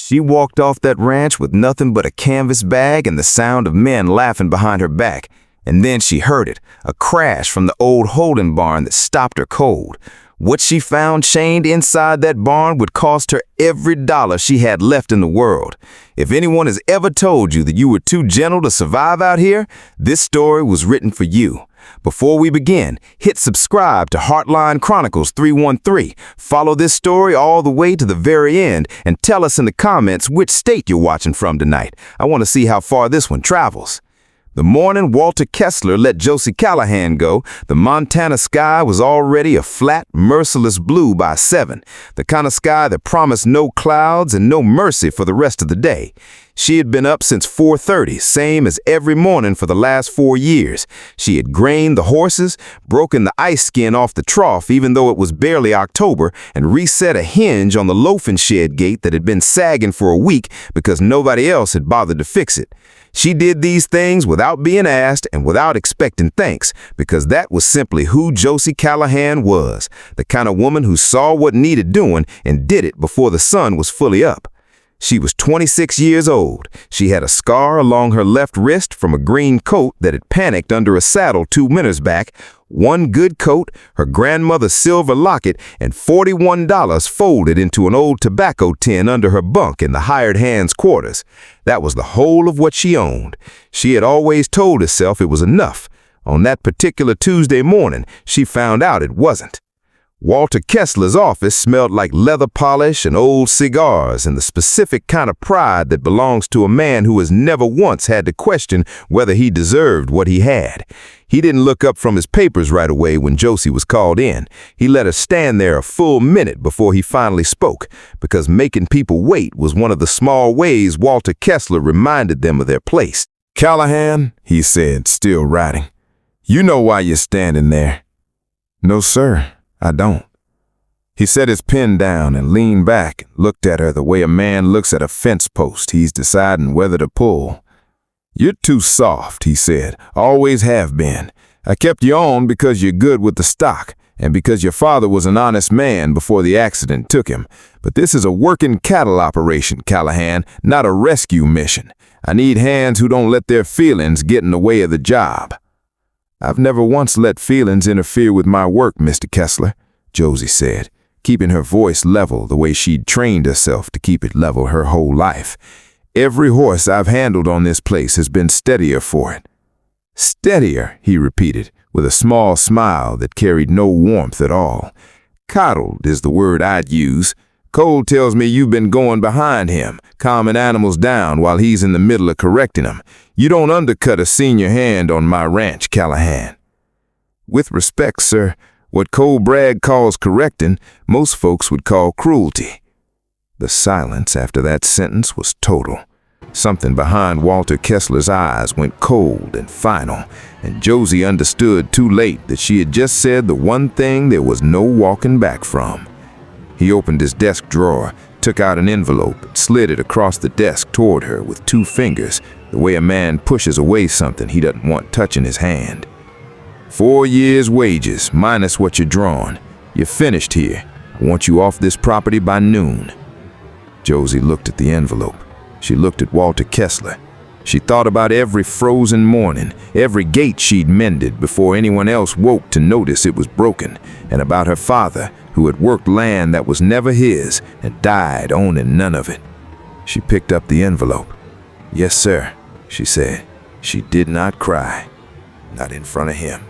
She walked off that ranch with nothing but a canvas bag and the sound of men laughing behind her back. And then she heard it, a crash from the old holding barn that stopped her cold. What she found chained inside that barn would cost her every dollar she had left in the world. If anyone has ever told you that you were too gentle to survive out here, this story was written for you. Before we begin, hit subscribe to Heartline Chronicles 313. Follow this story all the way to the very end and tell us in the comments which state you're watching from tonight. I want to see how far this one travels. The morning Walter Kessler let Josie Callahan go, the Montana sky was already a flat, merciless blue by 7, the kind of sky that promised no clouds and no mercy for the rest of the day. She had been up since 4:30, same as every morning for the last 4 years. She had grained the horses, broken the ice skin off the trough even though it was barely October, and reset a hinge on the loafing shed gate that had been sagging for a week because nobody else had bothered to fix it. She did these things without being asked and without expecting thanks, because that was simply who Josie Callahan was, the kind of woman who saw what needed doing and did it before the sun was fully up. She was 26 years old. She had a scar along her left wrist from a green coat that had panicked under a saddle 2 winters back, one good coat, her grandmother's silver locket, and $41 folded into an old tobacco tin under her bunk in the hired hand's quarters. That was the whole of what she owned. She had always told herself it was enough. On that particular Tuesday morning, she found out it wasn't. Walter Kessler's office smelled like leather polish and old cigars and the specific kind of pride that belongs to a man who has never once had to question whether he deserved what he had. He didn't look up from his papers right away when Josie was called in. He let her stand there a full minute before he finally spoke, because making people wait was one of the small ways Walter Kessler reminded them of their place. "Callahan," he said, still writing, "you know why you're standing there." "No, sir. I don't." He set his pen down and leaned back and looked at her the way a man looks at a fence post he's deciding whether to pull. "You're too soft," he said, "always have been. I kept you on because you're good with the stock and because your father was an honest man before the accident took him. But this is a working cattle operation, Callahan, not a rescue mission. I need hands who don't let their feelings get in the way of the job." "I've never once let feelings interfere with my work, Mr. Kessler," Josie said, keeping her voice level the way she'd trained herself to keep it level her whole life. "Every horse I've handled on this place has been steadier for it." "Steadier," he repeated, with a small smile that carried no warmth at all. "Coddled is the word I'd use. Cole tells me you've been going behind him, calming animals down while he's in the middle of correcting them. You don't undercut a senior hand on my ranch, Callahan." "With respect, sir, what Cole Bragg calls correcting, most folks would call cruelty." The silence after that sentence was total. Something behind Walter Kessler's eyes went cold and final, and Josie understood too late that she had just said the one thing there was no walking back from. He opened his desk drawer, took out an envelope, and slid it across the desk toward her with 2 fingers, the way a man pushes away something he doesn't want touching his hand. 4 years' wages, minus what you're drawing. You're finished here. I want you off this property by noon. Josie looked at the envelope. She looked at Walter Kessler. She thought about every frozen morning, every gate she'd mended before anyone else woke to notice it was broken, and about her father, who had worked land that was never his and died owning none of it. She picked up the envelope. "Yes, sir," she said. She did not cry. Not in front of him.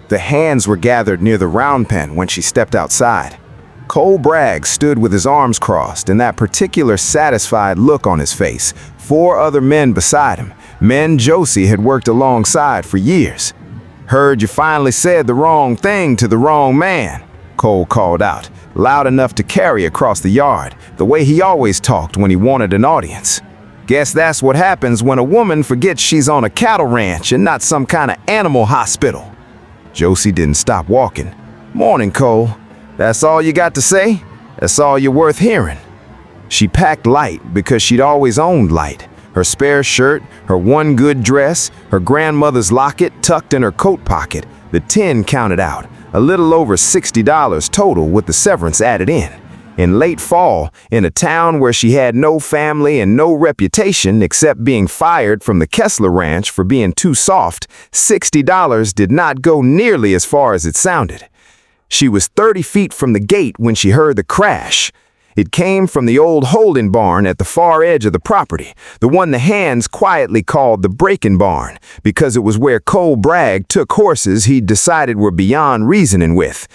The hands were gathered near the round pen when she stepped outside. Cole Bragg stood with his arms crossed and that particular satisfied look on his face. 4 other men beside him, men Josie had worked alongside for years. "Heard you finally said the wrong thing to the wrong man," Cole called out, loud enough to carry across the yard, the way he always talked when he wanted an audience. "Guess that's what happens when a woman forgets she's on a cattle ranch and not some kind of animal hospital." Josie didn't stop walking. "Morning, Cole. That's all you got to say? That's all you're worth hearing." She packed light because she'd always owned light. Her spare shirt, her one good dress, her grandmother's locket tucked in her coat pocket, the tin counted out, a little over $60 total with the severance added in. In late fall, in a town where she had no family and no reputation except being fired from the Kessler Ranch for being too soft, $60 did not go nearly as far as it sounded. She was 30 feet from the gate when she heard the crash. It came from the old holding barn at the far edge of the property, the one the hands quietly called the breaking barn, because it was where Cole Bragg took horses he'd decided were beyond reasoning with.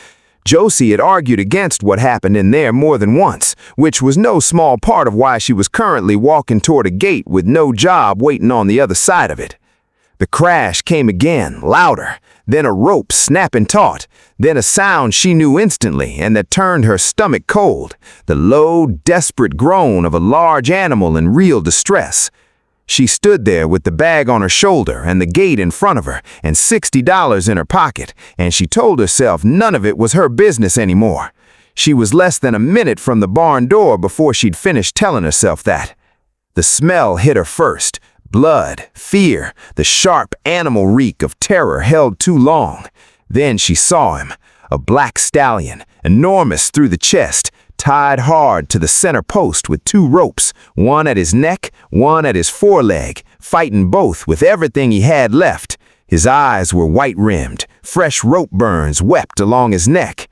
Josie had argued against what happened in there more than once, which was no small part of why she was currently walking toward a gate with no job waiting on the other side of it. The crash came again, louder, then a rope snapping taut, then a sound she knew instantly and that turned her stomach cold, the low, desperate groan of a large animal in real distress. She stood there with the bag on her shoulder and the gate in front of her and $60 in her pocket, and she told herself none of it was her business anymore. She was less than a minute from the barn door before she'd finished telling herself that. The smell hit her first. Blood, fear, the sharp animal reek of terror held too long. Then she saw him, a black stallion, enormous through the chest, tied hard to the center post with two ropes, one at his neck, one at his foreleg, fighting both with everything he had left. His eyes were white-rimmed, fresh rope burns wept along his neck.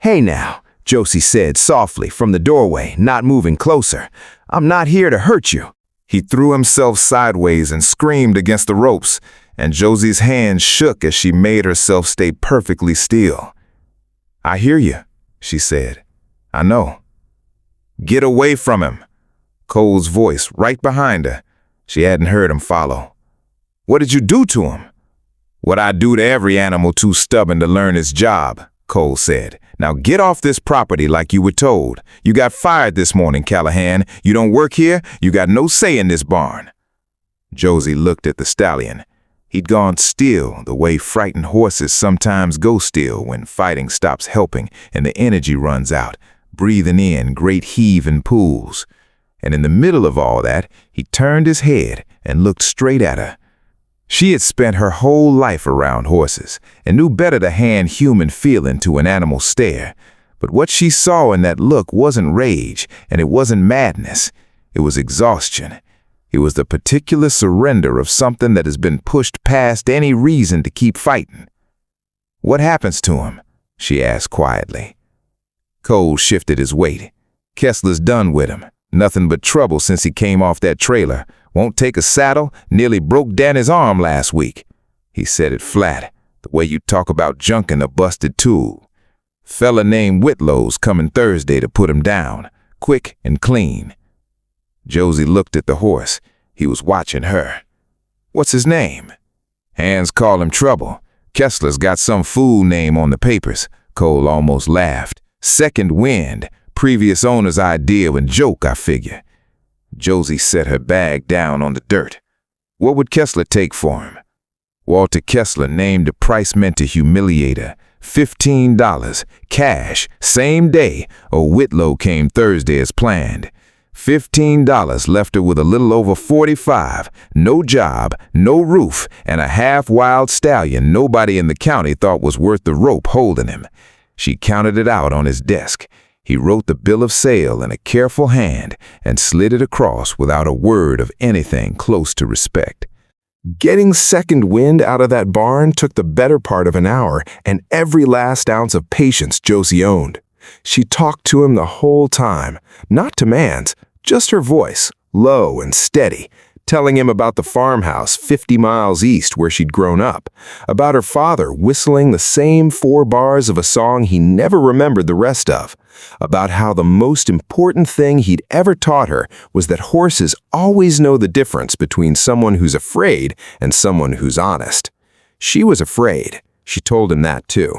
"Hey now," Josie said softly from the doorway, not moving closer. "I'm not here to hurt you." He threw himself sideways and screamed against the ropes, and Josie's hand shook as she made herself stay perfectly still. "I hear you," she said. "I know." "Get away from him," Cole's voice right behind her. She hadn't heard him follow. "What did you do to him?" "What I do to every animal too stubborn to learn its job," Cole said. "Now get off this property like you were told. You got fired this morning, Callahan. You don't work here. You got no say in this barn." Josie looked at the stallion. He'd gone still, the way frightened horses sometimes go still when fighting stops helping and the energy runs out, breathing in great heaving pools. And in the middle of all that, he turned his head and looked straight at her. She had spent her whole life around horses and knew better to hand human feeling to an animal stare. But what she saw in that look wasn't rage, and it wasn't madness. It was exhaustion. It was the particular surrender of something that has been pushed past any reason to keep fighting. "What happens to him?" she asked quietly. Cole shifted his weight. "Kessler's done with him. Nothing but trouble since he came off that trailer. Won't take a saddle, nearly broke Danny's arm last week." He said it flat, the way you talk about junking a busted tool. "Fella named Whitlow's coming Thursday to put him down, quick and clean." Josie looked at the horse. He was watching her. "What's his name?" "Hands call him Trouble. Kessler's got some fool name on the papers." Cole almost laughed. "Second Wind. Previous owner's idea and joke, I figure." Josie set her bag down on the dirt. "What would Kessler take for him?" Walter Kessler named a price meant to humiliate her. $15, cash, same day, Whitlow came Thursday as planned. $15 left her with a little over 45, no job, no roof, and a half-wild stallion nobody in the county thought was worth the rope holding him. She counted it out on his desk. He wrote the bill of sale in a careful hand and slid it across without a word of anything close to respect. Getting Second Wind out of that barn took the better part of an hour and every last ounce of patience Josie owned. She talked to him the whole time, not demands, just her voice, low and steady, telling him about the farmhouse 50 miles east where she'd grown up, about her father whistling the same 4 bars of a song he never remembered the rest of, about how the most important thing he'd ever taught her was that horses always know the difference between someone who's afraid and someone who's honest. She was afraid. She told him that too.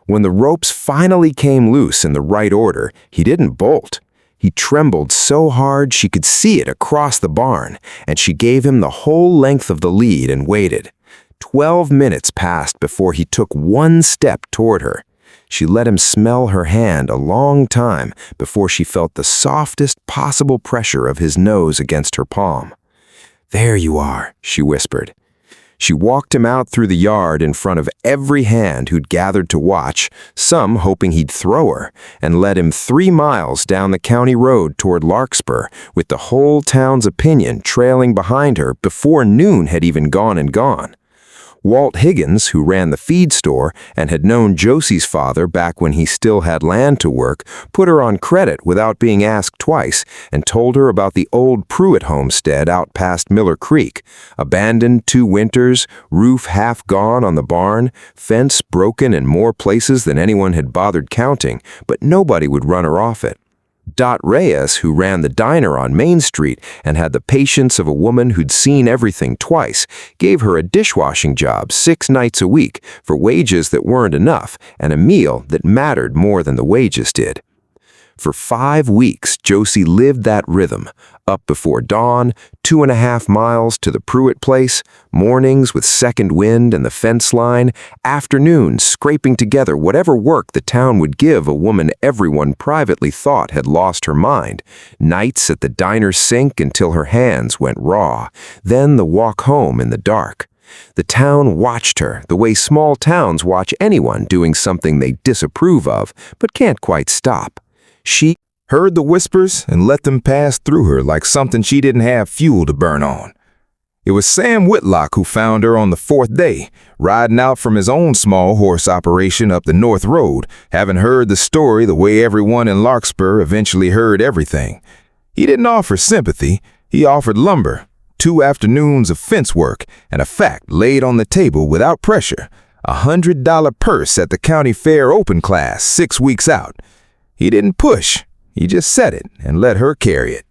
When the ropes finally came loose in the right order, he didn't bolt. He trembled so hard she could see it across the barn, and she gave him the whole length of the lead and waited. 12 minutes passed before he took one step toward her. She let him smell her hand a long time before she felt the softest possible pressure of his nose against her palm. "There you are," she whispered. She walked him out through the yard in front of every hand who'd gathered to watch, some hoping he'd throw her, and led him 3 miles down the county road toward Larkspur, with the whole town's opinion trailing behind her before noon had even gone. Walt Higgins, who ran the feed store and had known Josie's father back when he still had land to work, put her on credit without being asked twice and told her about the old Pruitt homestead out past Miller Creek, abandoned 2 winters, roof half gone on the barn, fence broken in more places than anyone had bothered counting, but nobody would run her off it. Dot Reyes, who ran the diner on Main Street and had the patience of a woman who'd seen everything twice, gave her a dishwashing job 6 nights a week for wages that weren't enough and a meal that mattered more than the wages did. For 5 weeks, Josie lived that rhythm, up before dawn, 2.5 miles to the Pruitt place, mornings with second wind and the fence line, afternoons scraping together whatever work the town would give a woman everyone privately thought had lost her mind, nights at the diner's sink until her hands went raw, then the walk home in the dark. The town watched her the way small towns watch anyone doing something they disapprove of but can't quite stop. She heard the whispers and let them pass through her like something she didn't have fuel to burn on. It was Sam Whitlock who found her on the 4th day, riding out from his own small horse operation up the North Road, having heard the story the way everyone in Larkspur eventually heard everything. He didn't offer sympathy, he offered lumber, 2 afternoons of fence work, and a fact laid on the table without pressure, a $100 purse at the county fair open class 6 weeks out. He didn't push, he just set it and let her carry it.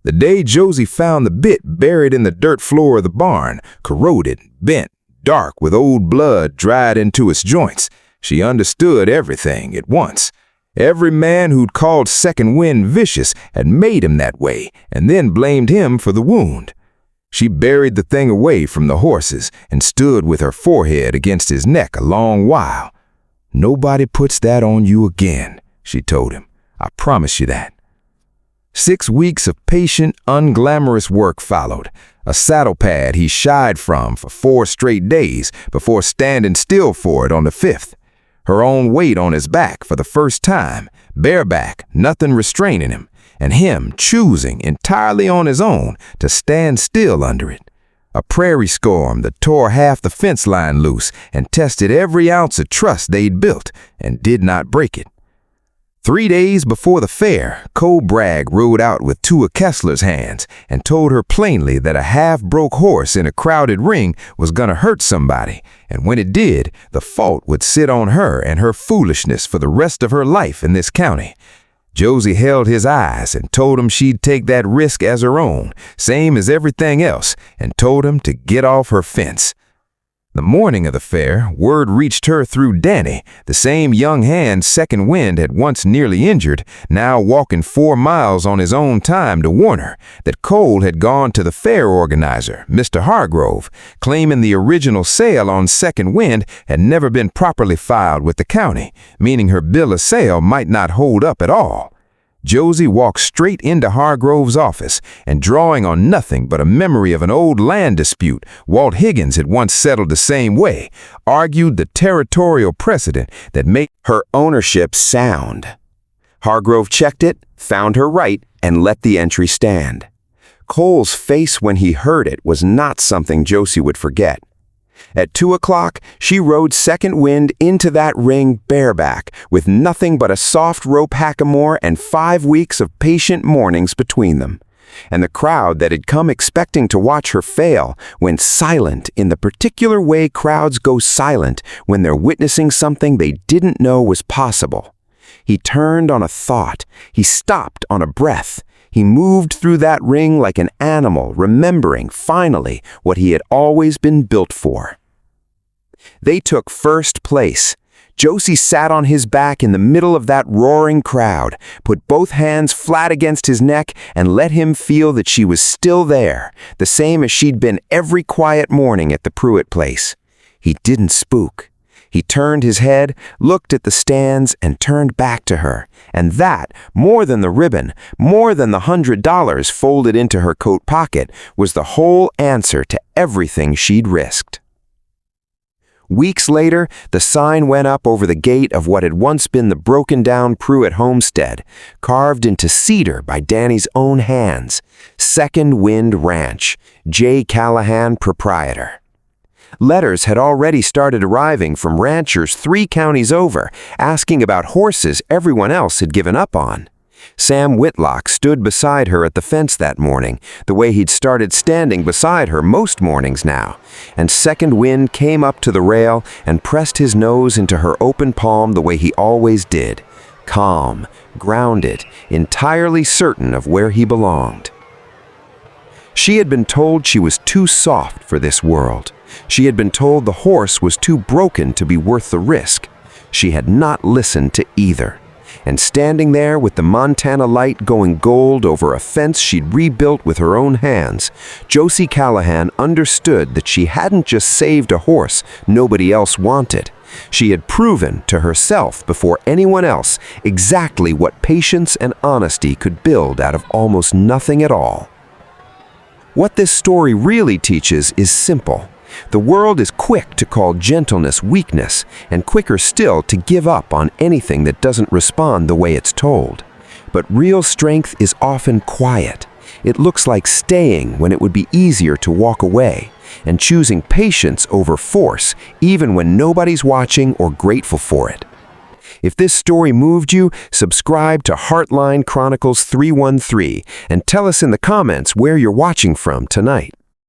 The day Josie found the bit buried in the dirt floor of the barn, corroded, bent, dark with old blood dried into its joints, she understood everything at once. Every man who'd called Second Wind vicious had made him that way and then blamed him for the wound. She buried the thing away from the horses and stood with her forehead against his neck a long while. "Nobody puts that on you again," she told him. "I promise you that." 6 weeks of patient, unglamorous work followed, a saddle pad he shied from for 4 straight days before standing still for it on the 5th. Her own weight on his back for the first time, bareback, nothing restraining him, and him choosing entirely on his own to stand still under it. A prairie storm that tore half the fence line loose and tested every ounce of trust they'd built and did not break it. 3 days before the fair, Cole Bragg rode out with 2 of Kessler's hands and told her plainly that a half-broke horse in a crowded ring was gonna hurt somebody, and when it did, the fault would sit on her and her foolishness for the rest of her life in this county. Josie held his eyes and told him she'd take that risk as her own, same as everything else, and told him to get off her fence. The morning of the fair, word reached her through Danny, the same young hand Second Wind had once nearly injured, now walking 4 miles on his own time to warn her, that Cole had gone to the fair organizer, Mr. Hargrove, claiming the original sale on Second Wind had never been properly filed with the county, meaning her bill of sale might not hold up at all. Josie walked straight into Hargrove's office and, drawing on nothing but a memory of an old land dispute Walt Higgins had once settled the same way, argued the territorial precedent that made her ownership sound. Hargrove checked it, found her right, and let the entry stand. Cole's face when he heard it was not something Josie would forget. At 2 o'clock, she rode Second Wind into that ring bareback, with nothing but a soft rope hackamore and 5 weeks of patient mornings between them. And the crowd that had come expecting to watch her fail went silent in the particular way crowds go silent when they're witnessing something they didn't know was possible. He turned on a thought. He stopped on a breath. He moved through that ring like an animal, remembering, finally, what he had always been built for. They took first place. Josie sat on his back in the middle of that roaring crowd, put both hands flat against his neck, and let him feel that she was still there, the same as she'd been every quiet morning at the Pruitt place. He didn't spook. He turned his head, looked at the stands, and turned back to her. And that, more than the ribbon, more than the $100 folded into her coat pocket, was the whole answer to everything she'd risked. Weeks later, the sign went up over the gate of what had once been the broken-down Pruitt homestead, carved into cedar by Danny's own hands. Second Wind Ranch, J. Callahan, proprietor. Letters had already started arriving from ranchers 3 counties over, asking about horses everyone else had given up on. Sam Whitlock stood beside her at the fence that morning, the way he'd started standing beside her most mornings now, and Second Wind came up to the rail and pressed his nose into her open palm the way he always did, calm, grounded, entirely certain of where he belonged. She had been told she was too soft for this world. She had been told the horse was too broken to be worth the risk. She had not listened to either. And standing there with the Montana light going gold over a fence she'd rebuilt with her own hands, Josie Callahan understood that she hadn't just saved a horse nobody else wanted. She had proven to herself before anyone else exactly what patience and honesty could build out of almost nothing at all. What this story really teaches is simple. The world is quick to call gentleness weakness, and quicker still to give up on anything that doesn't respond the way it's told. But real strength is often quiet. It looks like staying when it would be easier to walk away, and choosing patience over force, even when nobody's watching or grateful for it. If this story moved you, subscribe to Heartline Chronicles 313 and tell us in the comments where you're watching from tonight.